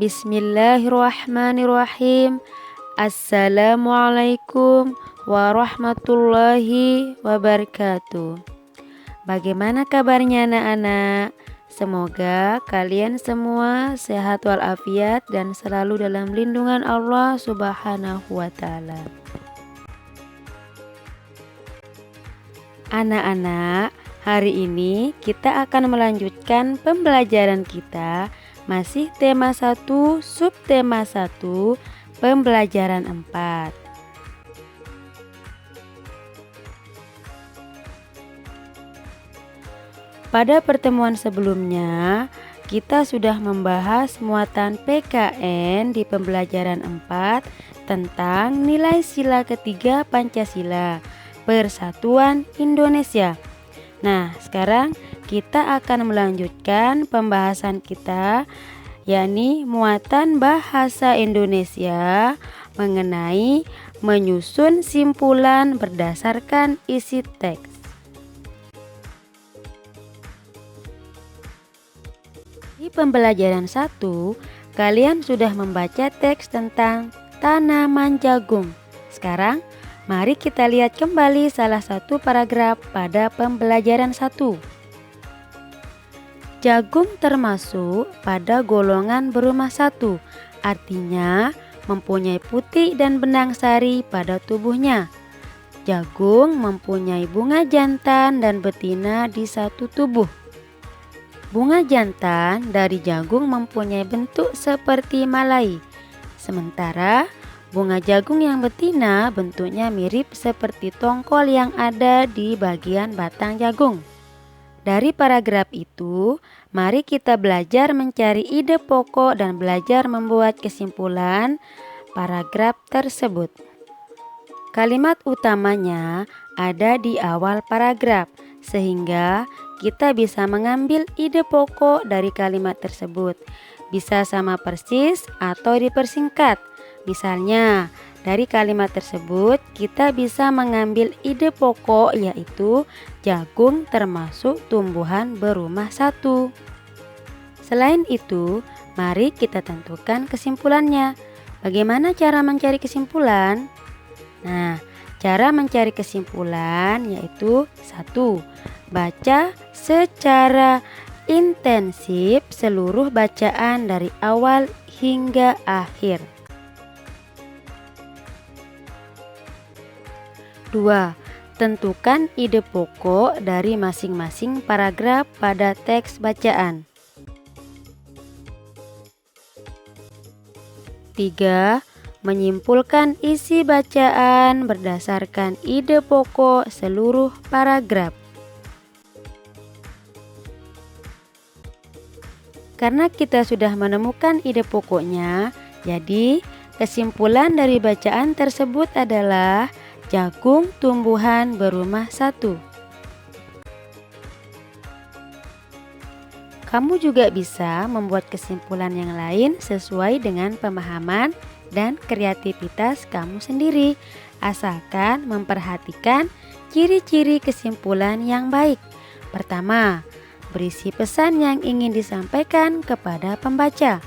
Bismillahirrahmanirrahim. Assalamualaikum warahmatullahi wabarakatuh. Bagaimana kabarnya anak-anak? Semoga kalian semua sehat walafiat dan selalu dalam lindungan Allah Subhanahu wa Ta'ala. Anak-anak, hari ini kita akan melanjutkan pembelajaran kita, masih tema 1, subtema 1, pembelajaran 4. Pada pertemuan sebelumnya, kita sudah membahas muatan PKN di pembelajaran 4 tentang nilai sila ketiga Pancasila, Persatuan Indonesia. Nah, sekarang kita akan melanjutkan pembahasan kita, yakni muatan bahasa Indonesia mengenai menyusun simpulan berdasarkan isi teks. Di pembelajaran 1, kalian sudah membaca teks tentang tanaman jagung. Sekarang, mari kita lihat kembali salah satu paragraf pada pembelajaran 1. Jagung termasuk pada golongan berumah 1, artinya mempunyai putih dan benang sari pada tubuhnya. Jagung mempunyai bunga jantan dan betina di satu tubuh. Bunga jantan dari jagung mempunyai bentuk seperti malai, sementara bunga jagung yang betina bentuknya mirip seperti tongkol yang ada di bagian batang jagung. Dari paragraf itu, mari kita belajar mencari ide pokok dan belajar membuat kesimpulan paragraf tersebut. Kalimat utamanya ada di awal paragraf, sehingga kita bisa mengambil ide pokok dari kalimat tersebut. Bisa sama persis atau dipersingkat. Misalnya, dari kalimat tersebut kita bisa mengambil ide pokok, yaitu jagung termasuk tumbuhan berumah 1. Selain itu, mari kita tentukan kesimpulannya. Bagaimana cara mencari kesimpulan? Nah, cara mencari kesimpulan yaitu 1. Baca secara intensif seluruh bacaan dari awal hingga akhir. 2. Tentukan ide pokok dari masing-masing paragraf pada teks bacaan. 3. Menyimpulkan isi bacaan berdasarkan ide pokok seluruh paragraf. Karena kita sudah menemukan ide pokoknya, jadi kesimpulan dari bacaan tersebut adalah jagung tumbuhan berumah 1. Kamu juga bisa membuat kesimpulan yang lain sesuai dengan pemahaman dan kreativitas kamu sendiri, asalkan memperhatikan ciri-ciri kesimpulan yang baik. Pertama, berisi pesan yang ingin disampaikan kepada pembaca.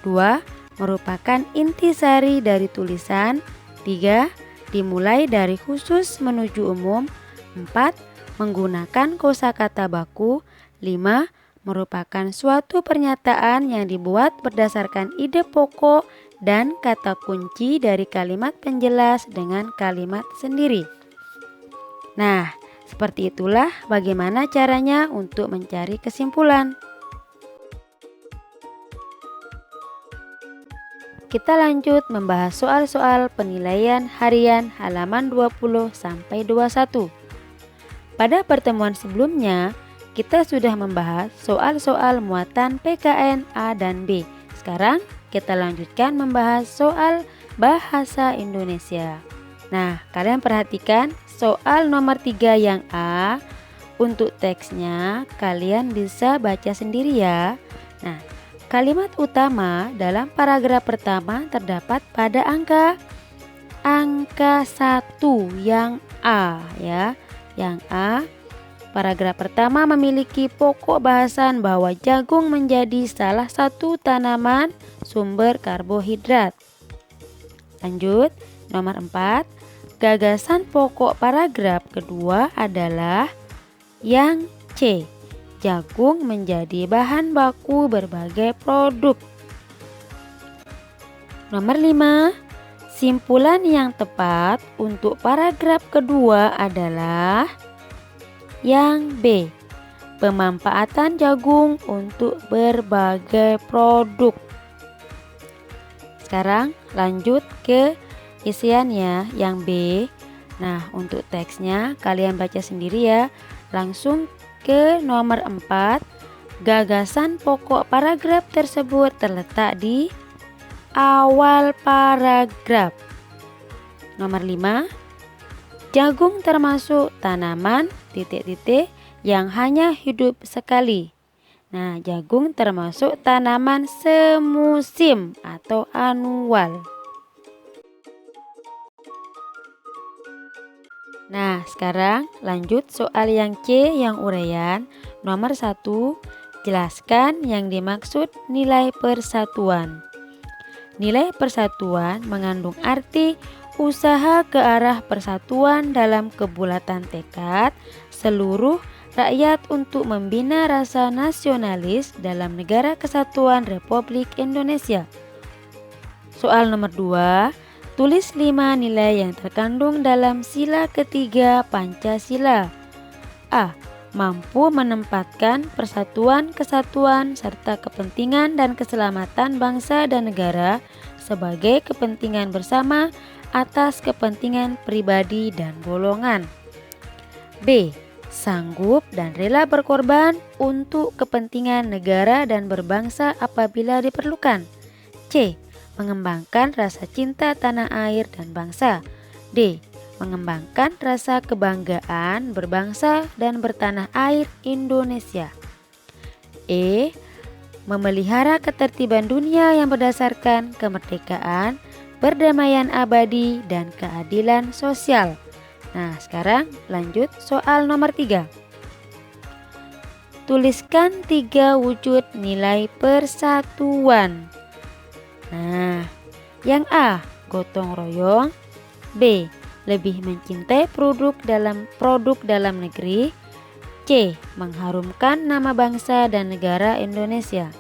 2. Merupakan intisari dari tulisan. 3. Dimulai dari khusus menuju umum. 4. Menggunakan kosakata baku. 5. Merupakan suatu pernyataan yang dibuat berdasarkan ide pokok dan kata kunci dari kalimat penjelas dengan kalimat sendiri. Nah, seperti itulah bagaimana caranya untuk mencari kesimpulan. Kita lanjut membahas soal-soal penilaian harian halaman 20-21. Pada pertemuan sebelumnya, kita sudah membahas soal-soal muatan PKN A dan B. Sekarang kita lanjutkan membahas soal bahasa Indonesia. Nah, kalian perhatikan soal nomor 3 yang A. Untuk teksnya kalian bisa baca sendiri ya. Nah, kalimat utama dalam paragraf pertama terdapat pada angka 1 yang A ya. Yang A Paragraf pertama memiliki pokok bahasan bahwa jagung menjadi salah satu tanaman sumber karbohidrat. Lanjut, nomor 4. Gagasan pokok paragraf kedua adalah yang C. Jagung menjadi bahan baku berbagai produk. Nomor 5. Simpulan yang tepat untuk paragraf kedua adalah yang B. Pemanfaatan jagung untuk berbagai produk. Sekarang lanjut ke isiannya yang B. Nah, untuk teksnya kalian baca sendiri ya. Langsung ke nomor 4. Gagasan pokok paragraf tersebut terletak di awal paragraf. Nomor 5. Jagung termasuk tanaman ... yang hanya hidup sekali. Nah, jagung termasuk tanaman semusim atau anual. Nah, sekarang lanjut soal yang C yang uraian. Nomor 1, jelaskan yang dimaksud nilai persatuan. Nilai persatuan mengandung arti usaha ke arah persatuan dalam kebulatan tekad seluruh rakyat untuk membina rasa nasionalis dalam Negara Kesatuan Republik Indonesia. Soal nomor 2, tulis 5 nilai yang terkandung dalam sila ketiga Pancasila. A. Mampu menempatkan persatuan, kesatuan, serta kepentingan dan keselamatan bangsa dan negara sebagai kepentingan bersama atas kepentingan pribadi dan golongan. B. Sanggup dan rela berkorban untuk kepentingan negara dan berbangsa apabila diperlukan. C. Mengembangkan rasa cinta tanah air dan bangsa. D. Mengembangkan rasa kebanggaan berbangsa dan bertanah air Indonesia. E. Memelihara ketertiban dunia yang berdasarkan kemerdekaan, perdamaian abadi, dan keadilan sosial. Nah, sekarang lanjut soal nomor 3. Tuliskan 3 wujud nilai persatuan. Nah, yang A. Gotong royong. B. Lebih mencintai produk dalam negeri. C. Mengharumkan nama bangsa dan negara Indonesia.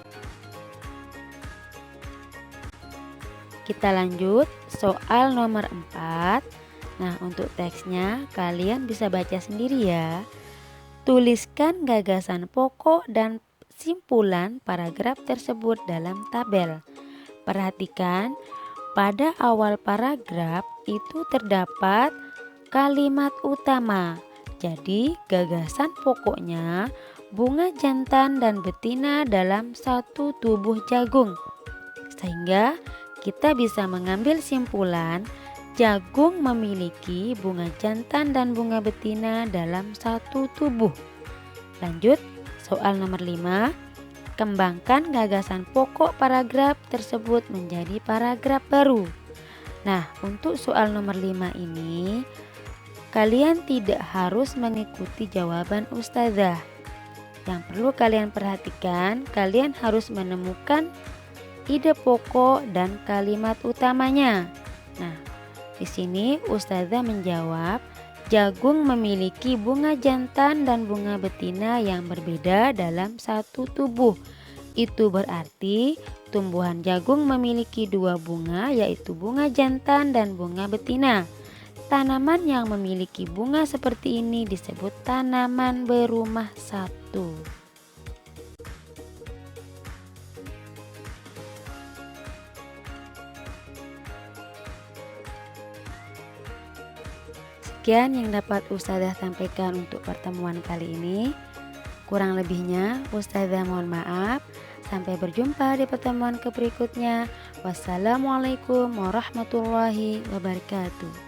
Kita lanjut soal nomor 4. Nah, untuk teksnya kalian bisa baca sendiri ya. Tuliskan gagasan pokok dan simpulan paragraf tersebut dalam tabel. Perhatikan, pada awal paragraf itu terdapat kalimat utama. Jadi, gagasan pokoknya bunga jantan dan betina dalam satu tubuh jagung. Sehingga kita bisa mengambil simpulan jagung memiliki bunga jantan dan bunga betina dalam satu tubuh. Lanjut, soal nomor 5. Kembangkan gagasan pokok paragraf tersebut menjadi paragraf baru. Nah, untuk soal nomor 5 ini, kalian tidak harus mengikuti jawaban ustazah. Yang perlu kalian perhatikan, kalian harus menemukan ide pokok dan kalimat utamanya. Nah, di sini ustazah menjawab, jagung memiliki bunga jantan dan bunga betina yang berbeda dalam satu tubuh. Itu berarti tumbuhan jagung memiliki 2 bunga, yaitu bunga jantan dan bunga betina. Tanaman yang memiliki bunga seperti ini disebut tanaman berumah satu. Sekian yang dapat ustazah sampaikan untuk pertemuan kali ini. Kurang lebihnya ustazah mohon maaf. Sampai berjumpa di pertemuan berikutnya. Wassalamualaikum warahmatullahi wabarakatuh.